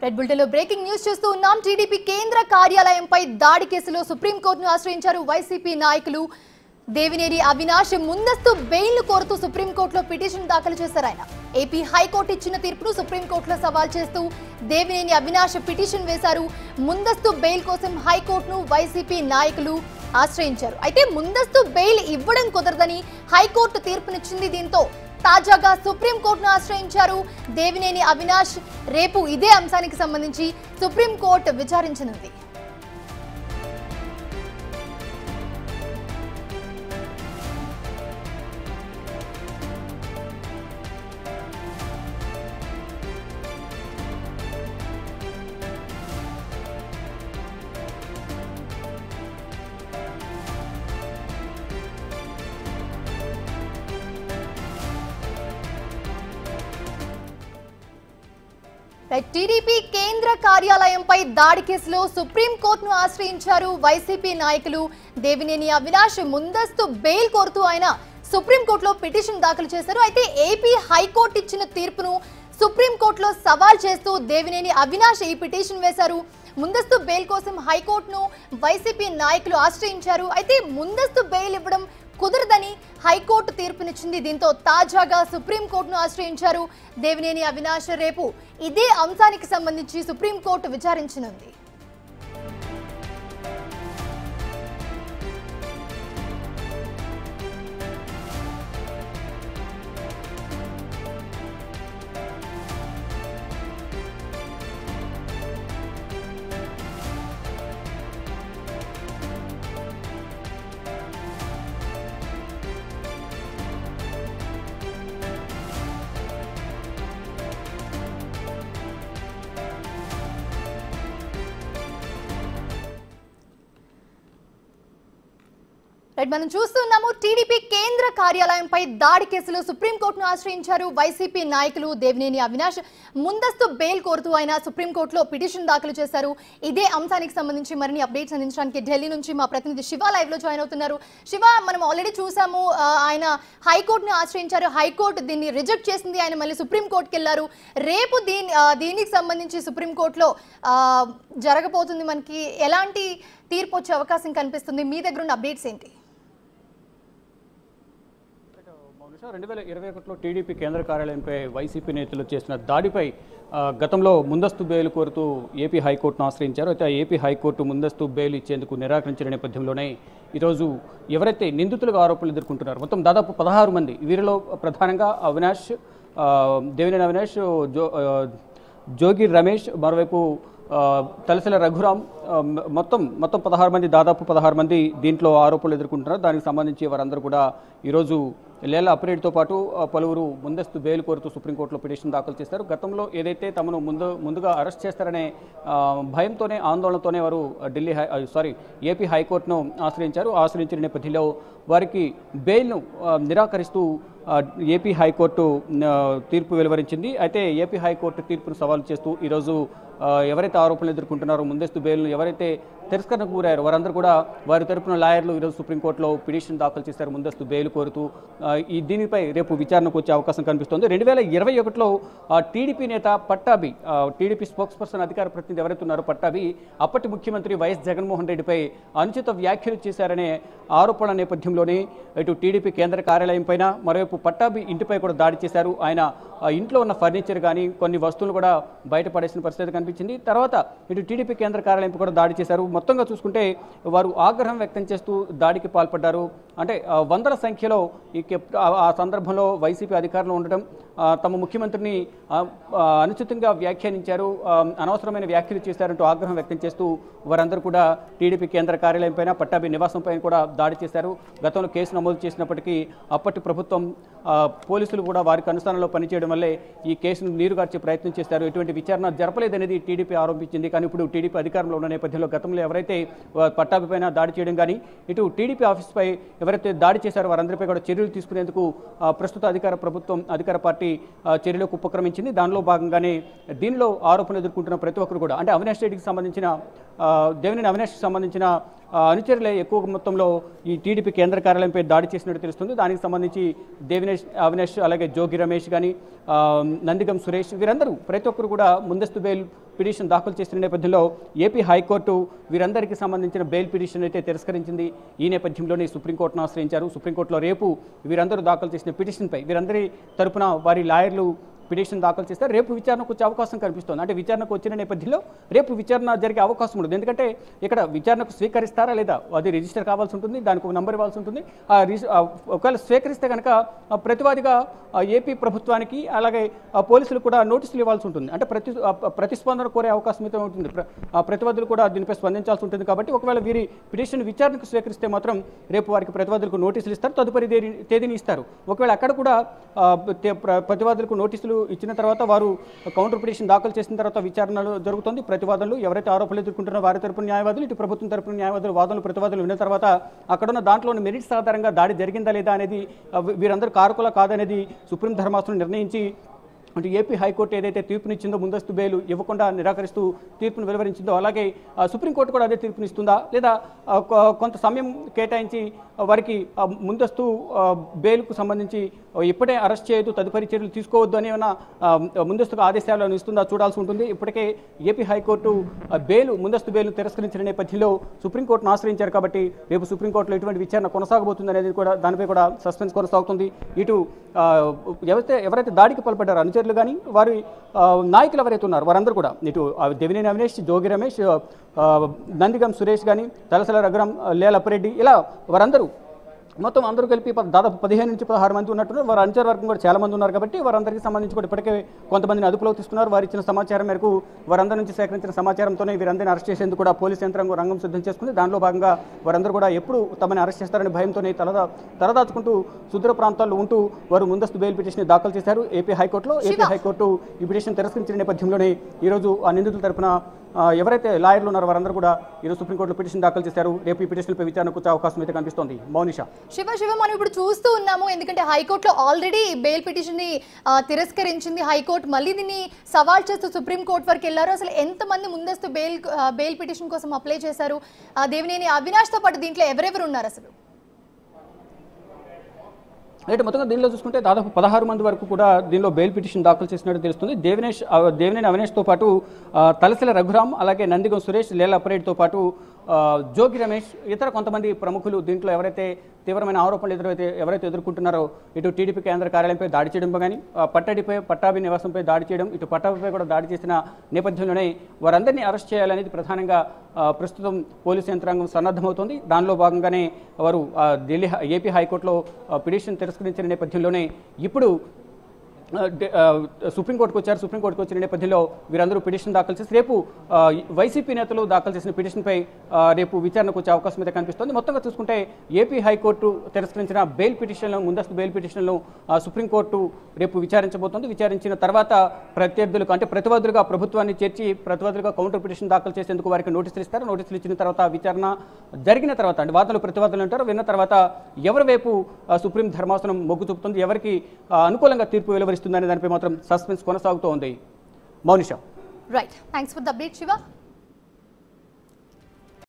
Red bulletin లో breaking news చూస్తూ ఉన్నాం. టీడీపీ కేంద్ర కార్యాలయంపై దాడి కేసులో సుప్రీంకోర్టును ఆశ్రయించారు వైసీపీ నాయకులు. దేవినేని అవినాష్ ముందస్తు బెయిల్ కోరుతూ సుప్రీంకోర్టులో పిటిషన్ దాఖలు చేశారు. ఆయన ఏపీ హైకోర్టు ఇచ్చిన తీర్పును సుప్రీంకోర్టులో సవాల్ చేస్తూ దేవినేని అవినాష్ పిటిషన్ వేశారు. ముందస్తు బెయిల్ కోసం హైకోర్టును వైసీపీ నాయకులు ఆశ్రయించారు. అయితే ముందస్తు బెయిల్ ఇవ్వడం కుదరదని హైకోర్టు తీర్పునిచ్చింది. దీంతో తాజాగా సుప్రీంకోర్టును ఆశ్రయించారు దేవినేని అవినాష్. రేపు ఇదే అంశానికి సంబంధించి సుప్రీంకోర్టు విచారించనుంది. టీడీపీ కేంద్ర కార్యాలయంపై దాడి కేసులో సుప్రీంకోర్టును ఆశ్రయించారు వైసీపీ నాయకులు. దేవినేని అవినాష్ ముందస్తు బెయిల్ కోరుతూ ఆయన సుప్రీంకోర్టులో పిటిషన్ దాఖలు చేశారు. అయితే ఏపీ హైకోర్టు ఇచ్చిన తీర్పును సుప్రీంకోర్టులో సవాల్ చేస్తూ దేవినేని అవినాష్ ఈ పిటిషన్ వేశారు. ముందస్తు బెయిల్ కోసం హైకోర్టును వైసీపీ నాయకులు ఆశ్రయించారు. అయితే ముందస్తు బెయిల్ ఇవ్వడం కుదరదని హైకోర్టు తీర్పునిచ్చింది. దీంతో తాజాగా సుప్రీంకోర్టును ఆశ్రయించారు దేవినేని అవినాష్. రేపు ఇదే అంశానికి సంబంధించి సుప్రీంకోర్టు విచారించనుంది. మనం చూస్తున్నాము, టీడీపీ కేంద్ర కార్యాలయంపై దాడి కేసులో సుప్రీంకోర్టును ఆశ్రయించారు వైసీపీ నాయకులు. దేవినేని అవినాష్ ముందస్తు బెయిల్ కోరుతూ ఆయన సుప్రీంకోర్టులో పిటిషన్ దాఖలు చేశారు. ఇదే అంశానికి సంబంధించి మరిన్ని అప్డేట్స్ అందించడానికి ఢిల్లీ నుంచి మా ప్రతినిధి శివ లైవ్ లో జాయిన్ అవుతున్నారు. శివ, మనం ఆల్రెడీ చూసాము, ఆయన హైకోర్టును ఆశ్రయించారు. హైకోర్టు దీన్ని రిజెక్ట్ చేసింది. ఆయన మళ్ళీ సుప్రీంకోర్టుకి వెళ్లారు. రేపు దీనికి సంబంధించి సుప్రీంకోర్టులో జరగబోతుంది. మనకి ఎలాంటి తీర్పు వచ్చే అవకాశం కనిపిస్తుంది? మీ దగ్గర ఉన్న అప్డేట్స్ ఏంటి? 2021లో టీడీపీ కేంద్ర కార్యాలయంపై వైసీపీ నేతలు చేసిన దాడిపై గతంలో ముందస్తు బెయిల్ కోరుతూ ఏపీ హైకోర్టును ఆశ్రయించారు. అయితే ఏపీ హైకోర్టు ముందస్తు బెయిల్ ఇచ్చేందుకు నిరాకరించిన నేపథ్యంలోనే ఈరోజు ఎవరైతే నిందితులుగా ఆరోపణలు ఎదుర్కొంటున్నారో మొత్తం దాదాపు 16 మంది, వీరిలో ప్రధానంగా అవినాష్, దేవినేని అవినాష్, జోగి రమేష్, మరోవైపు తలసిల రఘురామ్, మొత్తం 16 మంది, దాదాపు 16 మంది దీంట్లో ఆరోపణలు ఎదుర్కొంటున్నారు. దానికి సంబంధించి వారందరూ కూడా ఈరోజు లేళ్ల అప్పిరెడ్డితో పాటు పలువురు ముందస్తు బెయిల్ కోరుతూ సుప్రీంకోర్టులో పిటిషన్ దాఖలు చేశారు. గతంలో ఏదైతే తమను ముందుగా అరెస్ట్ చేస్తారనే భయంతోనే, ఆందోళనతోనే వారు ఏపీ హైకోర్టును ఆశ్రయించిన నేపథ్యంలో వారికి బెయిల్ను నిరాకరిస్తూ ఏపీ హైకోర్టు తీర్పు వెలువరించింది. అయితే ఏపీ హైకోర్టు తీర్పును సవాలు చేస్తూ ఈరోజు ఎవరైతే ఆరోపణలు ఎదుర్కొంటున్నారో, ముందస్తు బెయిల్ను ఎవరైతే తిరస్కరణకు గురయ్యారో వారందరూ కూడా వారి తరపున లాయర్లు ఈరోజు సుప్రీంకోర్టులో పిటిషన్ దాఖలు చేశారు ముందస్తు బెయిల్ కోరుతూ. దీనిపై రేపు విచారణకు వచ్చే అవకాశం కనిపిస్తోంది. 2021లో టీడీపీ నేత పట్టాభి, టీడీపీ స్పోక్స్ పర్సన్, అధికార ప్రతినిధి ఎవరైతే ఉన్నారో పట్టాభి, అప్పటి ముఖ్యమంత్రి వైఎస్ జగన్మోహన్ రెడ్డిపై అనుచిత వ్యాఖ్యలు చేశారనే ఆరోపణ నేపథ్యంలోనే ఇటు టీడీపీ కేంద్ర కార్యాలయం పైన, మరోవైపు పట్టాభి ఇంటిపై కూడా దాడి చేశారు. ఆయన ఇంట్లో ఉన్న ఫర్నిచర్ కానీ కొన్ని వస్తువులు కూడా బయటపడేసిన పరిస్థితి కనిపించింది. తర్వాత ఇటు టీడీపీ కేంద్ర కార్యాలయం కూడా దాడి చేశారు. మొత్తంగా చూసుకుంటే వారు ఆగ్రహం వ్యక్తం చేస్తూ దాడికి పాల్పడ్డారు. అంటే వందల సంఖ్యలో ఆ సందర్భంలో వైసీపీ అధికారంలో ఉండటం, తమ ముఖ్యమంత్రిని అనుచితంగా వ్యాఖ్యానించారు, అనవసరమైన వ్యాఖ్యలు చేశారంటూ ఆగ్రహం వ్యక్తం చేస్తూ వారందరూ కూడా టీడీపీ కేంద్ర కార్యాలయం పైన, పట్టాభి నివాసం పైన కూడా దాడి చేశారు. గతంలో కేసు నమోదు చేసినప్పటికీ అప్పటి ప్రభుత్వం, పోలీసులు కూడా వారికి అనుసరణలో పనిచేయడం వల్లే ఈ కేసును నీరుగార్చే ప్రయత్నం చేశారు. ఎటువంటి విచారణ జరపలేదనేది టీడీపీ ఆరోపించింది. కానీ ఇప్పుడు టీడీపీ అధికారంలో ఉన్న నేపథ్యంలో గతంలో ఎవరైతే పట్టాభి పైన దాడి చేయడం కానీ, ఇటు టీడీపీ ఆఫీస్పై ఎవరైతే దాడి చేశారో వారందరిపై కూడా చర్యలు తీసుకునేందుకు ప్రస్తుత అధికార పార్టీ చర్యలకు ఉపక్రమించింది. దానిలో భాగంగానే దీనిలో ఆరోపణలు ఎదుర్కొంటున్న ప్రతి ఒక్కరు కూడా, అంటే అవినాష్ రెడ్డికి సంబంధించిన, దేవినేని అవినాష్కి సంబంధించిన అనుచరులే ఎక్కువ మొత్తంలో ఈ టీడీపీ కేంద్ర కార్యాలయంపై దాడి చేసినట్టు తెలుస్తుంది. దానికి సంబంధించి అవినాష్ అలాగే జోగి రమేష్ కానీ నందిగం సురేష్ వీరందరూ ప్రతి ఒక్కరు కూడా ముందస్తు బెయిల్ పిటిషన్ దాఖలు చేసిన నేపథ్యంలో ఏపీ హైకోర్టు వీరందరికీ సంబంధించిన బెయిల్ పిటిషన్ అయితే తిరస్కరించింది. ఈ నేపథ్యంలోనే సుప్రీంకోర్టును ఆశ్రయించారు. సుప్రీంకోర్టులో రేపు వీరందరూ దాఖలు చేసిన పిటిషన్పై వీరందరి తరపున వారి లాయర్లు పిటిషన్ దాఖలు చేస్తే రేపు విచారణకు వచ్చే అవకాశం కనిపిస్తుంది. అంటే విచారణకు వచ్చిన నేపథ్యంలో రేపు విచారణ జరిగే అవకాశం ఉండదు. ఎందుకంటే ఇక్కడ విచారణకు స్వీకరిస్తారా లేదా అది రిజిస్టర్ కావాల్సి ఉంటుంది, దానికి ఒక నంబర్ ఇవ్వాల్సి ఉంటుంది. ఒకవేళ స్వీకరిస్తే కనుక ప్రతివాదిగా ఏపీ ప్రభుత్వానికి అలాగే పోలీసులు కూడా నోటీసులు ఇవ్వాల్సి ఉంటుంది. అంటే ప్రతిస్పందన కోరే అవకాశం అయితే ఉంటుంది. ప్రతివాదులు కూడా దీనిపై స్పందించాల్సి ఉంటుంది. కాబట్టి ఒకవేళ వీరి పిటిషన్ విచారణకు స్వీకరిస్తే మాత్రం రేపు వారికి ప్రతివాదులకు నోటీసులు ఇస్తారు, తదుపరి తేదీని ఇస్తారు. ఒకవేళ అక్కడ కూడా ప్రతివాదులకు నోటీసులు ఇచ్చిన తర్వాత వారు కౌంటర్ పిటిషన్ దాఖలు చేసిన తర్వాత విచారణలు జరుగుతుంది. ప్రతివాదులు ఎవరైతే ఆరోపణలు ఎదుర్కొంటున్నారో వారి తరపున న్యాయవాదులు, ఇటు ప్రభుత్వం తరపున న్యాయవాదులు వాదనలు ప్రతివాదులు విన్న తర్వాత అక్కడున్న దాంట్లోని మెరిట్స్ ఆధారంగా దాడి జరిగిందా లేదా అనేది వీరందరూ కారకులా కాదనేది సుప్రీం ధర్మాసనం నిర్ణయించి అంటే ఏపీ హైకోర్టు ఏదైతే తీర్పునిచ్చిందో ముందస్తు బెయిల్ ఇవ్వకుండా నిరాకరిస్తూ తీర్పును వెలువరించిందో అలాగే సుప్రీంకోర్టు కూడా అదే తీర్పునిస్తుందా లేదా కొంత సమయం కేటాయించి వారికి ముందస్తు బెయిల్కు సంబంధించి ఇప్పుడే అరెస్ట్ చేయొద్దు, తదుపరి చర్యలు తీసుకోవద్దు అని ఏమైనా ముందస్తుగా ఆదేశాలను ఇస్తుందా చూడాల్సి ఉంటుంది. ఇప్పటికే ఏపీ హైకోర్టు ముందస్తు బెయిల్ను తిరస్కరించిన నేపథ్యంలో సుప్రీంకోర్టును ఆశ్రయించారు. కాబట్టి రేపు సుప్రీంకోర్టులో ఎటువంటి విచారణ కొనసాగబోతుంది అనేది కూడా దానిపై కూడా సస్పెన్స్ కొనసాగుతుంది. ఇటు ఎవరైతే దాడికి పాల్పడ్డారో అనుచరులు కానీ వారి నాయకులు ఎవరైతే ఉన్నారు వారందరూ కూడా ఇటు దేవినేని అవినేష్, జోగి రమేష్, నందిగం సురేష్ కానీ, తలసల రఘురాం, లేల అప్పిరెడ్డి ఇలా వారందరూ మొత్తం అందరూ కలిపి దాదాపు 15 నుంచి 16 మంది ఉన్నట్టున్నారు. వారు అనుచర వర్గం కూడా చాలా మంది ఉన్నారు. కాబట్టి వారందరికీ సంబంధించి కూడా ఇప్పటికే కొంతమందిని అదుపులోకి తీసుకున్నారు. వారు ఇచ్చిన సమాచారం మేరకు వారందరి నుంచి సేకరించిన సమాచారంతోనే వీరందరినీ అరెస్ట్ చేసేందుకు కూడా పోలీస్ యంత్రాంగం రంగం సిద్ధం చేసుకుంది. దానిలో భాగంగా వారందరూ కూడా ఎప్పుడు తమని అరెస్ట్ చేస్తారనే భయంతోనే తలదాచుకుంటూ సుదూర ప్రాంతాల్లో ఉంటూ వారు ముందస్తు బెయిల్ పిటిషన్ దాఖలు చేశారు ఏపీ హైకోర్టులో. ఏపీ హైకోర్టు ఈ పిటిషన్ తిరస్కరించిన నేపథ్యంలోనే ఈరోజు ఆ నిందితుల తరపున ఎవరైతే లాయర్లు ఉన్నారో వారందరూ కూడా ఈరోజు సుప్రీంకోర్టులో పిటిషన్ దాఖలు చేశారు. రేపు ఈ పిటిషన్పై విచారణకు వచ్చే అవకాశం అయితే కనిపిస్తోంది. మౌనిషా, శివ మనం ఇప్పుడు చూస్తూ ఉన్నాము. ఎందుకంటే హైకోర్టులో ఆల్రెడీ బెయిల్ పిటిషన్ ని తిరస్కరించింది హైకోర్టు. మళ్ళీ దీన్ని సవాల్ చేస్తూ సుప్రీంకోర్టు వరకు వెళ్లారు. అసలు ఎంతమంది ముందస్తు బెయిల్ పిటిషన్ కోసం అప్లై చేశారు? దేవినేని అవినాష్ తో పాటు దీంట్లో ఎవరెవరు ఉన్నారు అసలు? అయితే మొత్తంగా దీనిలో చూసుకుంటే దాదాపు 16 మంది వరకు కూడా దీనిలో బెయిల్ పిటిషన్ దాఖలు చేసినట్టు తెలుస్తుంది. దేవినేని అవినేష్తో పాటు తలసిల రఘురాం, అలాగే నందిగం సురేష్, లేల అప్పిరెడ్డితో పాటు జోగి రమేష్, ఇతర కొంతమంది ప్రముఖులు దీంట్లో ఎవరైతే తీవ్రమైన ఆరోపణలు ఎవరైతే ఎదుర్కొంటున్నారో ఇటు టీడీపీ కేంద్ర కార్యాలయంపై దాడి చేయడం కానీ, పట్టాభి నివాసంపై దాడి చేయడం, ఇటు పట్టాభిపై కూడా దాడి చేసిన నేపథ్యంలోనే వారందరినీ అరెస్ట్ చేయాలనేది ప్రధానంగా ప్రస్తుతం పోలీసు యంత్రాంగం సన్నద్ధమవుతోంది. దానిలో భాగంగానే వారు ఏపీ హైకోర్టులో పిటిషన్ తిరస్కరించిన నేపథ్యంలోనే ఇప్పుడు సుప్రీంకోర్టుకు వచ్చారు. సుప్రీంకోర్టుకు వచ్చిన నేపథ్యంలో వీరందరూ పిటిషన్ దాఖలు చేసి రేపు వైసీపీ నేతలు దాఖలు చేసిన పిటిషన్పై రేపు విచారణకు వచ్చే అవకాశం అయితే కనిపిస్తోంది. మొత్తంగా చూసుకుంటే ఏపీ హైకోర్టు తిరస్కరించిన బెయిల్ పిటిషన్లను ముందస్తు బెయిల్ పిటిషన్లను సుప్రీంకోర్టు రేపు విచారించబోతోంది. విచారించిన తర్వాత ప్రత్యర్థులకు అంటే ప్రతివాదులుగా ప్రభుత్వాన్ని చేర్చి ప్రతివాదులుగా కౌంటర్ పిటిషన్ దాఖలు చేసేందుకు వారికి నోటీసులు ఇస్తారు. నోటీసులు ఇచ్చిన తర్వాత విచారణ జరిగిన తర్వాత అంటే వాదనలు ప్రతివాదులు అంటారు విన్న తర్వాత ఎవరి వైపు సుప్రీం ధర్మాసనం మొగ్గు చూపుతుంది, ఎవరికి అనుకూలంగా తీర్పు వెలువరిస్తుందనే దానిపై మాత్రం సస్పెన్స్ కొనసాగుతూ ఉంది. Mounisha, right, thanks for the update Shiva.